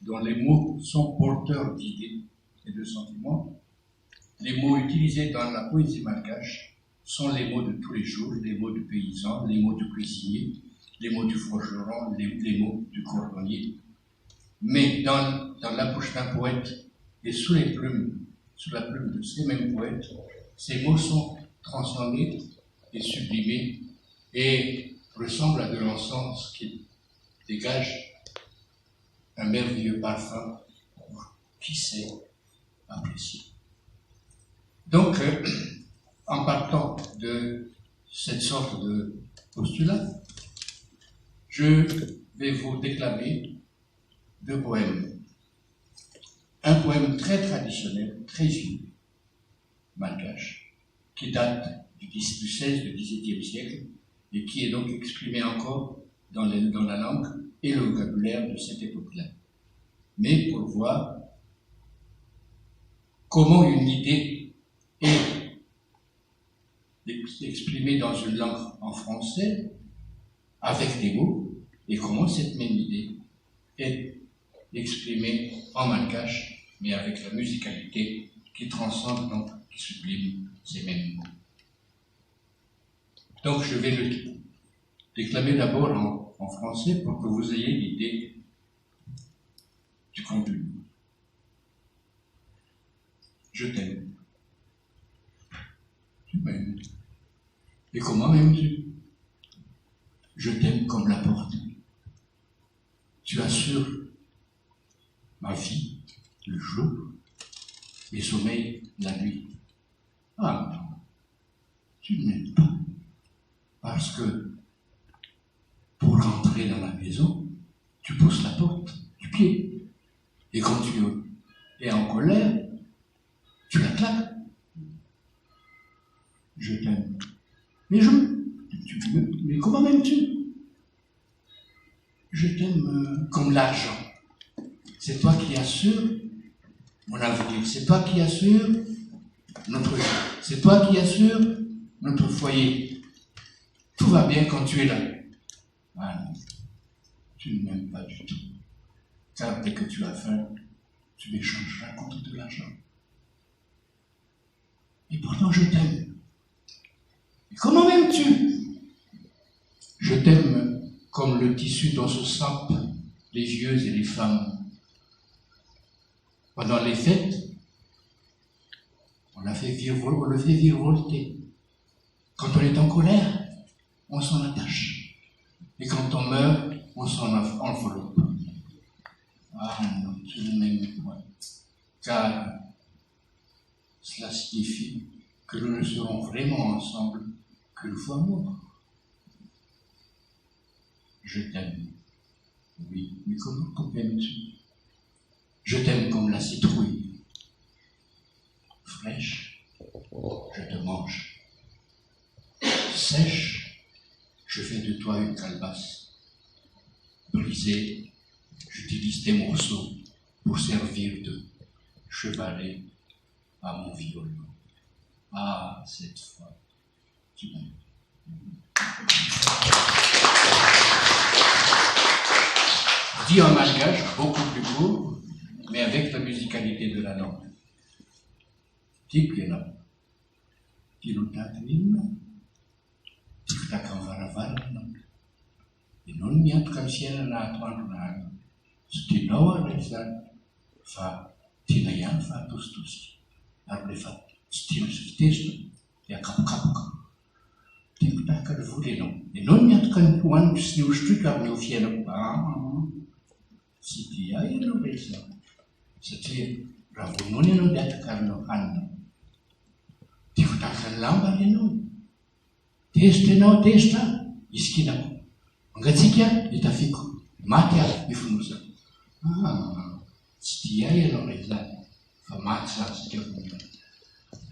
dont les mots sont porteurs d'idées et de sentiments. Les mots utilisés dans la poésie malgache sont les mots de tous les jours, les mots du paysan, les mots du cuisinier, les mots du forgeron, les mots du cordonnier. Mais dans la bouche d'un poète et sous la plume de ces mêmes poètes, ces mots sont transformés et sublimés et ressemblent à de l'encens qui dégage un merveilleux parfum pour qui sait apprécier. Donc, en partant de cette sorte de postulat, je vais vous déclamer 2 poèmes. Un poème très traditionnel, très vieux, malgache, qui date du XVI, du XVIIe siècle, et qui est donc exprimé encore dans la langue et le vocabulaire de cette époque-là. Mais pour voir comment une idée est exprimée dans une langue en français, avec des mots, et comment cette même idée est exprimée en malgache, mais avec la musicalité qui transcende, donc qui sublime ces mêmes mots. Donc je vais le déclamer d'abord en français pour que vous ayez l'idée du contenu. Je t'aime. Tu m'aimes. Et comment m'aimes-tu? Je t'aime comme la porte. Tu assures ma vie le jour, mes sommeils la nuit. Ah non, tu ne m'aimes pas. Parce que pour rentrer dans la maison, tu pousses la porte du pied. Et quand tu es en colère, tu la claques. Je t'aime. Mais mais comment m'aimes-tu? Je t'aime comme l'argent. C'est toi qui assures mon avenir. C'est toi qui assures notre vie. C'est toi qui assures notre foyer. Tout va bien quand tu es là. Ah non, tu ne m'aimes pas du tout. Car dès que tu as faim, tu m'échangeras contre de l'argent. Et pourtant je t'aime. Et comment m'aimes-tu? Je t'aime comme le tissu dont se sapent les vieux et les femmes. Pendant les fêtes, on le fait virevolter. Quand on est en colère, on s'en attache. Et quand on meurt, on s'en enveloppe. Ah non, tu ne m'aimes pas. Car cela signifie que nous ne serons vraiment ensemble qu'une fois morts. Je t'aime. Oui, mais comment m'aimes-tu? Je t'aime comme la citrouille. Fraîche, je te mange. Sèche, je fais de toi une calebasse. Brisée, j'utilise tes morceaux pour servir de chevalet à mon violon. Ah, cette fois, tu m'aimes. Dit en malgache, beaucoup plus court, mais avec la musicalité de la langue. Tikena, Tilutatnina, Tiktakan Varavarna, et non miat kam siena na atuan stinoa rezan, fa tinayan fa tustusi, arble fa stilsuftisno, ya kapkapka. Tiktakan vulino, et non miat kam puan sniustukar no fiena pa. Si dia no rezan. C'était ravunoni no datakar no hanno. Tikutakan lamba no. Testa, iskinako. Ngatsikia itafiko. Matia ifunusa. Ah, stiaia no rezan. Famatsa stiafunusa.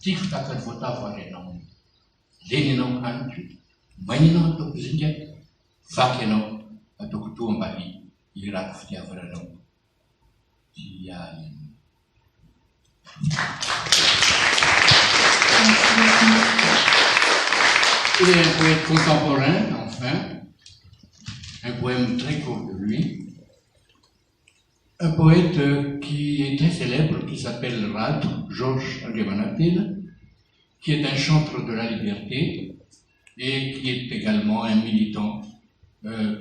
Tikutakan vota vareno. Lenino hantu. Manino to kuzinja. Vakeno atokutumbali. Irak ftia vareno. Tiaia. Il est un poète contemporain, enfin, un poème très court de lui, un un poète qui est très célèbre, qui s'appelle Rad, Georges Argemanatel, qui est un chantre de la liberté et qui est également un militant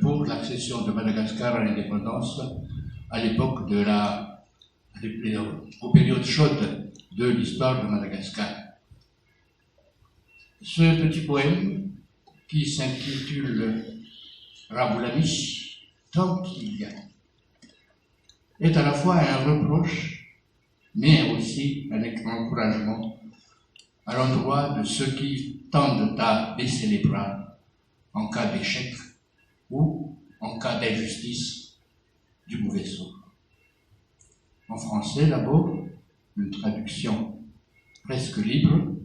pour l'accession de Madagascar à l'indépendance à l'époque aux périodes chaudes de l'histoire de Madagascar. Ce petit poème, qui s'intitule Rabulamis, tant qu'il y a, est à la fois un reproche, mais aussi un encouragement à l'endroit de ceux qui tendent à baisser les bras en cas d'échec ou en cas d'injustice du mauvais sort. En français, d'abord, une traduction presque libre,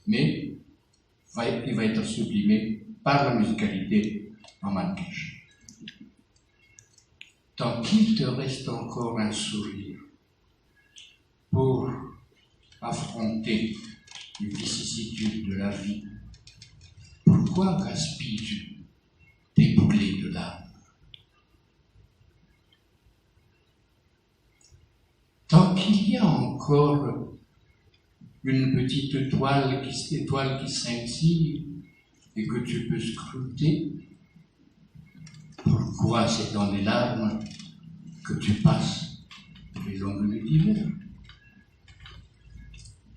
mais qui va être sublimée par la musicalité en malgache. Tant qu'il te reste encore un sourire pour affronter les vicissitudes de la vie, pourquoi gaspilles-tu tes bouclés de larmes? Tant qu'il y a encore une petite étoile qui scintille et que tu peux scruter, pourquoi c'est dans les larmes que tu passes les longues nuits d'hiver?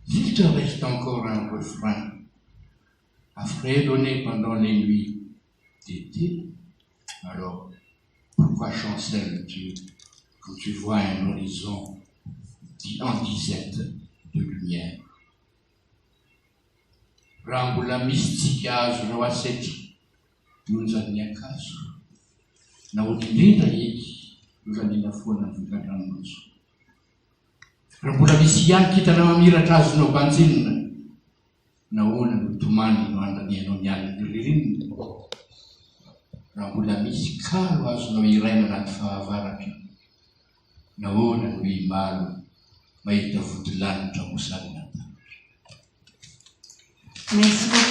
S'il te reste encore un refrain à fredonner pendant les nuits d'été, alors pourquoi chancelles-tu quand tu vois un horizon en disette de lumière? Rambula mystica roaseti, nunzaniakazo, na olindrindra eky, nozanina foana vikadranomaso. Raha mbola misy ihany kitana mamiratra azonao banjinina, nahoana no tomany no andanianao ny alina ririnina. Raha mbola misy kalo azonao iraina anaty fahavaratra, nahoana no imalo mahita vodilanitra mosanina. Merci beaucoup.